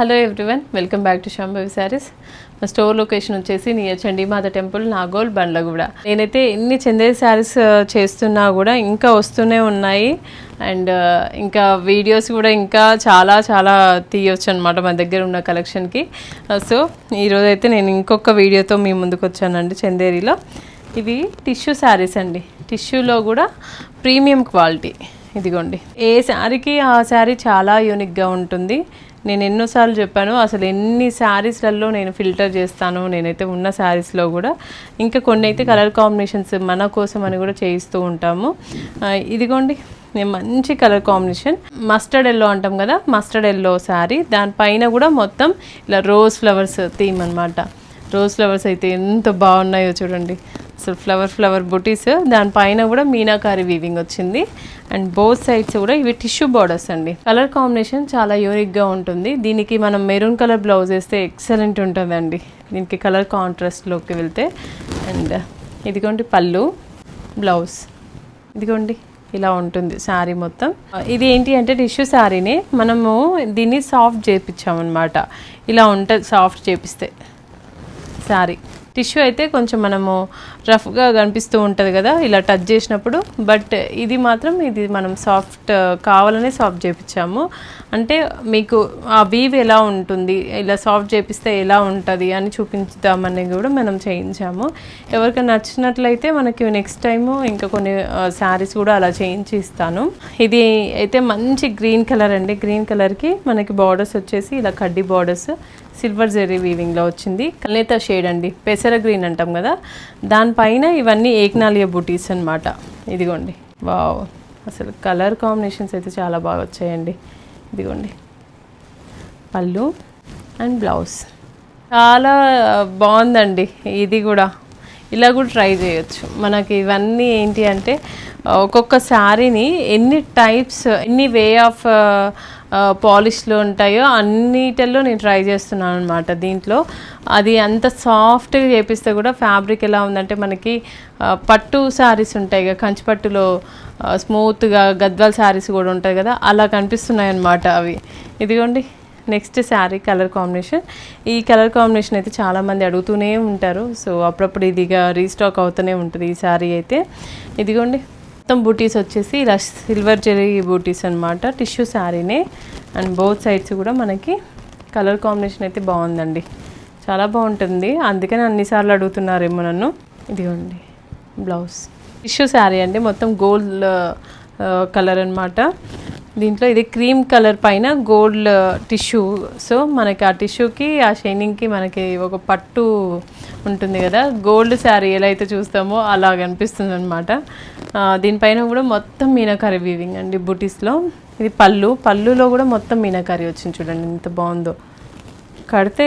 Hello everyone, welcome back to Shambhavi saris. మా store location వచ్చేసి near Chandi Mata temple, Nagole, Bandlaguda. నేనైతే ఎన్ని చందేరి శారీస్ చేస్తున్నా కూడా ఇంకా వస్తూనే ఉన్నాయి. అండ్ ఇంకా వీడియోస్ కూడా ఇంకా చాలా చాలా తీయొచ్చు అనమాట మన దగ్గర ఉన్న కలెక్షన్కి. సో ఈరోజైతే నేను ఇంకొక వీడియోతో మీ ముందుకు వచ్చానండి. చందేరిలో ఇవి టిష్యూ శారీస్ అండి. టిష్యూలో కూడా ప్రీమియం క్వాలిటీ. ఇదిగోండి, ఏ శారీకి ఆ శారీ చాలా యూనిక్గా ఉంటుంది. నేను ఎన్నోసార్లు చెప్పాను, అసలు ఎన్ని శారీస్లలో నేను ఫిల్టర్ చేస్తాను నేనైతే ఉన్న శారీస్లో కూడా. ఇంకా కొన్ని అయితే కలర్ కాంబినేషన్స్ మన కోసం అని కూడా చేయిస్తూ ఉంటాము. ఇదిగోండి, నేను మంచి కలర్ కాంబినేషన్ మస్టర్డ్ ఎల్లో అంటాం కదా, మస్టర్డ్ ఎల్లో శారీ. దానిపైన కూడా మొత్తం ఇలా రోజ్ ఫ్లవర్స్ థీమ్ అనమాట. రోజ్ ఫ్లవర్స్ అయితే ఎంత బాగున్నాయో చూడండి. అసలు ఫ్లవర్ బుటీస్, దానిపైన కూడా మీనాకారి వీవింగ్ వచ్చింది. అండ్ బోత్ సైడ్స్ కూడా ఇవి టిష్యూ బార్డర్స్ అండి. కలర్ కాంబినేషన్ చాలా యూనిక్గా ఉంటుంది. దీనికి మనం మెరూన్ కలర్ బ్లౌజ్ వేస్తే ఎక్సలెంట్ ఉంటుందండి. దీనికి కలర్ కాంట్రాస్ట్లోకి వెళ్తే. అండ్ ఇదిగోండి పళ్ళు, బ్లౌజ్ ఇదిగోండి ఇలా ఉంటుంది శారీ మొత్తం. ఇది ఏంటి అంటే టిష్యూ శారీని మనము దీన్ని సాఫ్ట్ చేయించామన్నమాట. ఇలా ఉంటుంది సాఫ్ట్ చేపిస్తే శారీ. టిష్యూ అయితే కొంచెం మనము రఫ్గా కనిపిస్తూ ఉంటుంది కదా ఇలా టచ్ చేసినప్పుడు. బట్ ఇది మాత్రం ఇది మనం సాఫ్ట్ కావాలనే సాఫ్ట్ చేయించాము. అంటే మీకు ఆ వీవ్ ఎలా ఉంటుంది, ఇలా సాఫ్ట్ చేపిస్తే ఎలా ఉంటుంది అని చూపించుదామని కూడా మనం చేయించాము. ఎవరికైనా నచ్చినట్లయితే మనకి నెక్స్ట్ టైము ఇంకా కొన్ని శారీస్ కూడా అలా చేయించి ఇస్తాను. ఇది అయితే మంచి గ్రీన్ కలర్ అండి. గ్రీన్ కలర్కి మనకి బార్డర్స్ వచ్చేసి ఇలా కడ్డీ బార్డర్స్ సిల్వర్ జెరీ వీవింగ్లో వచ్చింది. కల్నేత షేడ్ అండి, పెసర గ్రీన్ అంటాం కదా, దానిపైన ఇవన్నీ ఏక్నాలియా బూటీస్ అనమాట. ఇదిగోండి, వావ్, అసలు కలర్ కాంబినేషన్స్ అయితే చాలా బాగా వచ్చాయండి. ఇదిగోండి పళ్ళు అండ్ బ్లౌజ్ చాలా బాగుందండి. ఇది కూడా ఇలా కూడా ట్రై చేయొచ్చు. మనకి ఇవన్నీ ఏంటి అంటే ఒక్కొక్క శారీని ఎన్ని టైప్స్, ఎన్ని వే ఆఫ్ పాలిష్లో ఉంటాయో అన్నిటిలో నేను ట్రై చేస్తున్నాను అనమాట. దీంట్లో అది అంత సాఫ్ట్గా చేపిస్తే కూడా ఫ్యాబ్రిక్ ఎలా ఉందంటే మనకి పట్టు శారీస్ ఉంటాయి కదా, కంచిపట్టులో స్మూత్గా గద్వాల్ శారీస్ కూడా ఉంటాయి కదా, అలా కనిపిస్తున్నాయి అన్నమాట అవి. ఇదిగోండి నెక్స్ట్ శారీ కలర్ కాంబినేషన్. ఈ కలర్ కాంబినేషన్ అయితే చాలామంది అడుగుతూనే ఉంటారు. సో అప్పుడప్పుడు ఇదిగా రీస్టాక్ అవుతూనే ఉంటుంది ఈ శారీ అయితే. ఇదిగోండి మొత్తం బూటీస్ వచ్చేసి ఇలా సిల్వర్ జెరీ బూటీస్ అనమాట. టిష్యూ శారీనే. అండ్ బోత్ సైడ్స్ కూడా మనకి కలర్ కాంబినేషన్ అయితే బాగుందండి, చాలా బాగుంటుంది. అందుకని అన్నిసార్లు అడుగుతున్నారేమో నన్ను. ఇదిగోండి బ్లౌజ్ టిష్యూ శారీ అండి, మొత్తం గోల్డ్ కలర్ అనమాట. దీంట్లో ఇది క్రీమ్ కలర్ పైన గోల్డ్ టిష్యూ. సో మనకి ఆ టిష్యూకి ఆ షైనింగ్కి మనకి ఒక పట్టు ఉంటుంది కదా, గోల్డ్ శారీ ఎలా అయితే చూస్తామో అలా కనిపిస్తుంది అనమాట. దీనిపైన కూడా మొత్తం మీనాకారి వీవింగ్ అండి బుటీస్లో. ఇది పళ్ళులో కూడా మొత్తం మీనాకారి వచ్చింది చూడండి ఎంత బాగుందో. కడితే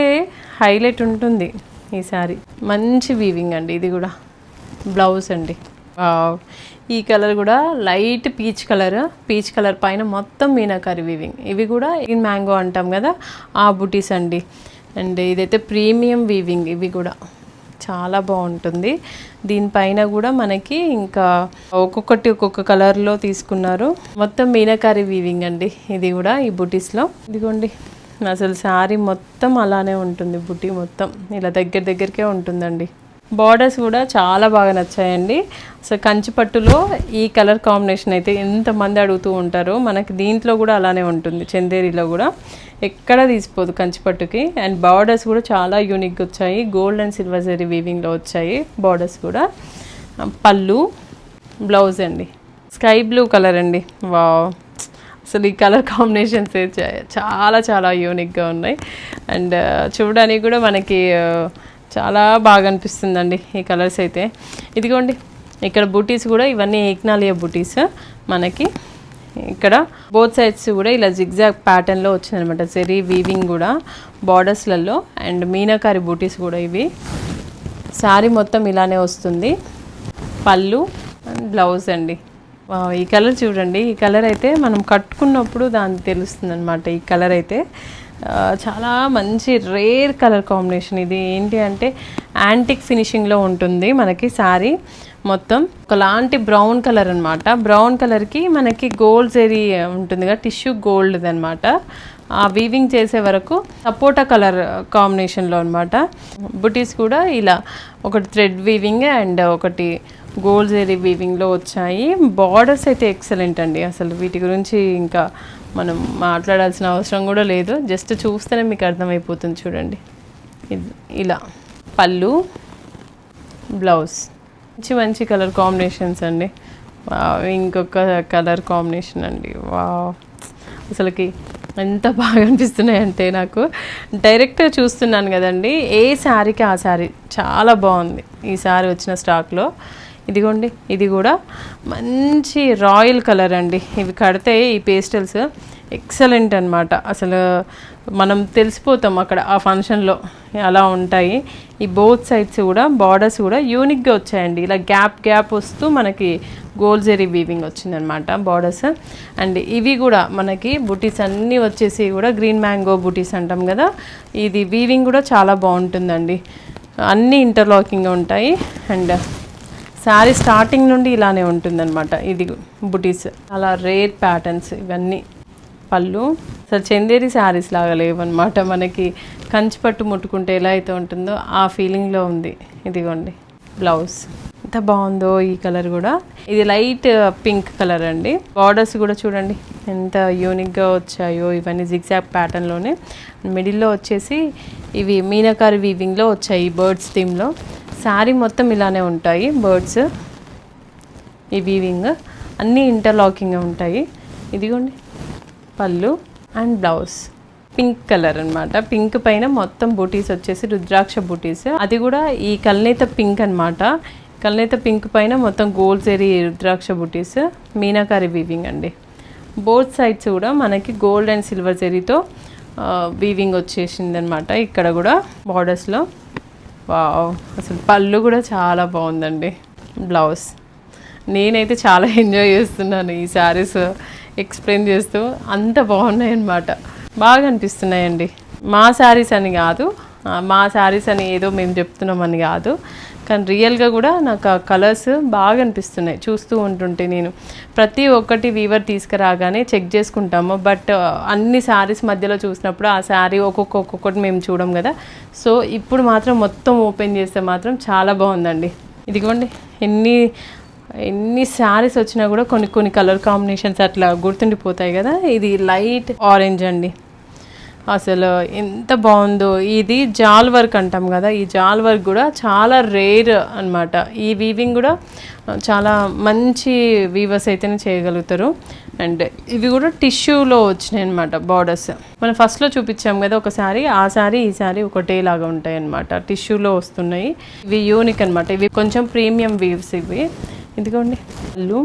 హైలైట్ ఉంటుంది ఈ శారీ. మంచి వీవింగ్ అండి. ఇది కూడా బ్లౌజ్ అండి. ఈ కలర్ కూడా లైట్ పీచ్ కలర్ పైన మొత్తం మీనాకారి వీవింగ్. ఇవి కూడా ఇన్ మ్యాంగో అంటాం కదా ఆ బుటీస్ అండి. అండ్ ఇదైతే ప్రీమియం వీవింగ్. ఇవి కూడా చాలా బాగుంటుంది. దీనిపైన కూడా మనకి ఇంకా ఒక్కొక్క కలర్లో తీసుకున్నారు. మొత్తం మీనాకారి వీవింగ్ అండి ఇది కూడా ఈ బుటీస్లో. ఇదిగోండి అసలు శారీ మొత్తం అలానే ఉంటుంది. బుటీ మొత్తం ఇలా దగ్గరకే ఉంటుందండి. బార్డర్స్ కూడా చాలా బాగా నచ్చాయండి. అసలు కంచిపట్టులో ఈ కలర్ కాంబినేషన్ అయితే ఎంతమంది అడుగుతూ ఉంటారో, మనకి దీంట్లో కూడా అలానే ఉంటుంది. చందేరిలో కూడా ఎక్కడ తీసిపోదు కంచిపట్టుకి. అండ్ బార్డర్స్ కూడా చాలా యూనిక్గా వచ్చాయి. గోల్డ్ అండ్ సిల్వర్ జరీ వీవింగ్లో వచ్చాయి బార్డర్స్ కూడా. పళ్ళు, బ్లౌజ్ అండి స్కై బ్లూ కలర్ అండి. వావ్, అసలు ఈ కలర్ కాంబినేషన్స్ చాలా చాలా యూనిక్గా ఉన్నాయి. అండ్ చూడడానికి కూడా మనకి చాలా బాగా అనిపిస్తుందండి ఈ కలర్స్ అయితే. ఇదిగోండి ఇక్కడ బూటీస్ కూడా ఇవన్నీ ఏక్నాలియా బూటీస్ మనకి. ఇక్కడ బోత్ సైడ్స్ కూడా ఇలా జిగ్జాగ్ ప్యాటర్న్లో వచ్చిందనమాట. జెరీ వీవింగ్ కూడా బార్డర్స్లలో. అండ్ మీనాకారి బూటీస్ కూడా ఇవి. శారీ మొత్తం ఇలానే వస్తుంది. పళ్ళు అండ్ బ్లౌజ్ అండి. ఈ కలర్ చూడండి. ఈ కలర్ అయితే మనం కట్టుకున్నప్పుడు దాన్ని తెలుస్తుంది అనమాట. ఈ కలర్ అయితే చాలా మంచి రేర్ కలర్ కాంబినేషన్. ఇది ఏంటి అంటే యాంటిక్ ఫినిషింగ్లో ఉంటుంది మనకి శారీ. మొత్తం ఒకలాంటి బ్రౌన్ కలర్ అనమాట. బ్రౌన్ కలర్కి మనకి గోల్డ్ జరీ ఉంటుందిగా, టిష్యూ గోల్డ్ అనమాట. ఆ వీవింగ్ చేసే వరకు సపోటా కలర్ కాంబినేషన్లో అనమాట. బుటీస్ కూడా ఇలా ఒకటి థ్రెడ్ వీవింగ్ అండ్ ఒకటి గోల్డ్ జరీ వీవింగ్లో వచ్చాయి. బార్డర్స్ అయితే ఎక్సలెంట్ అండి. అసలు వీటి గురించి ఇంకా మనం మాట్లాడాల్సిన అవసరం కూడా లేదు, జస్ట్ చూస్తేనే మీకు అర్థమైపోతుంది. చూడండి, ఇలా పళ్ళు, బ్లౌజ్ మంచి మంచి కలర్ కాంబినేషన్స్ అండి. ఇంకొక కలర్ కాంబినేషన్ అండి, వా అసలుకి ఎంత బాగా అనిపిస్తున్నాయి అంటే నాకు డైరెక్ట్ చూస్తున్నాను కదండి, ఏ శారీకి ఆ శారీ చాలా బాగుంది ఈ శారీ వచ్చిన స్టాక్లో. ఇదిగోండి, ఇది కూడా మంచి రాయల్ కలర్ అండి. ఇవి కడితే ఈ పేస్టల్స్ ఎక్సలెంట్ అనమాట. అసలు మనం తెలిసిపోతాం అక్కడ ఆ ఫంక్షన్లో అలా ఉంటాయి. ఈ బోత్ సైడ్స్ కూడా బార్డర్స్ కూడా యూనిక్గా వచ్చాయండి. ఇలా గ్యాప్ గ్యాప్ వస్తూ మనకి గోల్డ్ జరీ వీవింగ్ వచ్చిందనమాట బార్డర్స్. అండ్ ఇవి కూడా మనకి బుటీస్ అన్నీ వచ్చేసి కూడా గ్రీన్ మ్యాంగో బుటీస్ అంటాం కదా, ఇది వీవింగ్ కూడా చాలా బాగుంటుందండి. అన్నీ ఇంటర్లాకింగ్గా ఉంటాయి. అండ్ శారీ స్టార్టింగ్ నుండి ఇలానే ఉంటుందన్నమాట. ఇది బుటీస్ చాలా రేర్ ప్యాటర్న్స్ ఇవన్నీ. పళ్ళు అసలు చందేరి శారీస్ లాగా లేవన్నమాట. మనకి కంచిపట్టు ముట్టుకుంటే ఎలా అయితే ఉంటుందో ఆ ఫీలింగ్లో ఉంది. ఇదిగోండి బ్లౌజ్, ఎంత బాగుందో ఈ కలర్ కూడా. ఇది లైట్ పింక్ కలర్ అండి. బార్డర్స్ కూడా చూడండి ఎంత యూనిక్గా వచ్చాయో. ఇవన్నీ జిగ్జాగ్ ప్యాటర్న్లోనే, మిడిల్లో వచ్చేసి ఇవి మీనాకారి వీవింగ్లో వచ్చాయి బర్డ్స్ థీమ్లో. శారీ మొత్తం ఇలానే ఉంటాయి బర్డ్స్, ఈ వీవింగ్ అన్నీ ఇంటర్లాకింగ్గా ఉంటాయి. ఇదిగోండి పళ్ళు అండ్ బ్లౌజ్ పింక్ కలర్ అనమాట. పింక్ పైన మొత్తం బూటీస్ వచ్చేసి రుద్రాక్ష బూటీస్, అది కూడా ఈ కల్నేత పింక్ అనమాట. కల్నేత పింక్ పైన మొత్తం గోల్డ్ జరీ రుద్రాక్ష బూటీస్, మీనాకారి వీవింగ్ అండి. బోత్ సైడ్స్ కూడా మనకి గోల్డ్ అండ్ సిల్వర్ జరీతో వీవింగ్ వచ్చేసింది అనమాట. ఇక్కడ కూడా బార్డర్స్లో వావ్, అసలు పళ్ళు కూడా చాలా బాగుందండి. బ్లౌజ్ నేనైతే చాలా ఎంజాయ్ చేస్తున్నాను ఈ శారీస్ ఎక్స్ప్లెయిన్ చేస్తూ, అంత బాగున్నాయి అన్నమాట. బాగా అనిపిస్తున్నాయండి. మా శారీస్ అని కాదు, మా శారీస్ అని ఏదో మేము చెప్తున్నామని కాదు, కానీ రియల్గా కూడా నాకు ఆ కలర్స్ బాగా అనిపిస్తున్నాయి చూస్తూ ఉంటుంటే. నేను ప్రతి ఒక్కటి వీవర్ తీసుకురాగానే చెక్ చేసుకుంటాము, బట్ అన్ని శారీస్ మధ్యలో చూసినప్పుడు ఆ శారీ ఒక్కొక్కటి మేము చూడం కదా. సో ఇప్పుడు మాత్రం మొత్తం ఓపెన్ చేస్తే మాత్రం చాలా బాగుందండి. ఇదిగోండి, ఎన్ని శారీస్ వచ్చినా కూడా కొన్ని కలర్ కాంబినేషన్స్ అట్లా గుర్తుండిపోతాయి కదా. ఇది లైట్ ఆరెంజ్ అండి, అసలు ఎంత బాగుందో. ఇది జాల్ వర్క్ అంటాం కదా, ఈ జాల్ వర్క్ కూడా చాలా రేర్ అనమాట. ఈ వీవింగ్ కూడా చాలా మంచి వీవర్స్ అయితేనే చేయగలుగుతారు. అండ్ ఇవి కూడా టిష్యూలో వచ్చినాయి అనమాట బార్డర్స్. మనం ఫస్ట్లో చూపించాం కదా ఒక శారీ, ఆ శారీ ఈ శారీ ఒకటేలాగా ఉంటాయి అనమాట, టిష్యూలో వస్తున్నాయి. ఇవి యూనిక్ అనమాట, ఇవి కొంచెం ప్రీమియం వీవ్స్ ఇవి. ఇదిగోండి పళ్ళు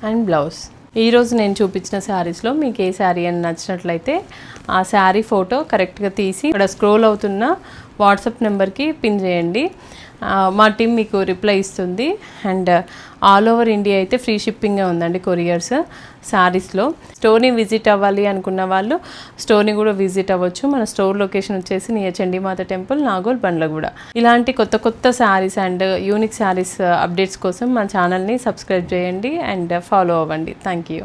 అండ్ బ్లౌజ్. ఈరోజు నేను చూపించిన శారీస్లో మీకు ఏ శారీ అని నచ్చినట్లయితే ఆ శారీ ఫోటో కరెక్ట్గా తీసి ఇక్కడ స్క్రోల్ అవుతున్న వాట్సాప్ నెంబర్కి పిన్ చేయండి. మా టీం మీకు రిప్లై ఇస్తుంది. అండ్ ఆల్ ఓవర్ ఇండియా అయితే ఫ్రీ షిప్పింగే ఉందండి కొరియర్స్ శారీస్లో. స్టోర్ని విజిట్ అవ్వాలి అనుకున్న వాళ్ళు స్టోర్ని కూడా విజిట్ అవ్వచ్చు. మన స్టోర్ లొకేషన్ వచ్చేసి నియర్ చండీమాత టెంపుల్, నాగోల్, బండ్లగూడ. ఇలాంటి కొత్త saris and unique saris updates కోసం మన ఛానల్ని సబ్స్క్రైబ్ చేయండి అండ్ ఫాలో అవ్వండి. Thank you.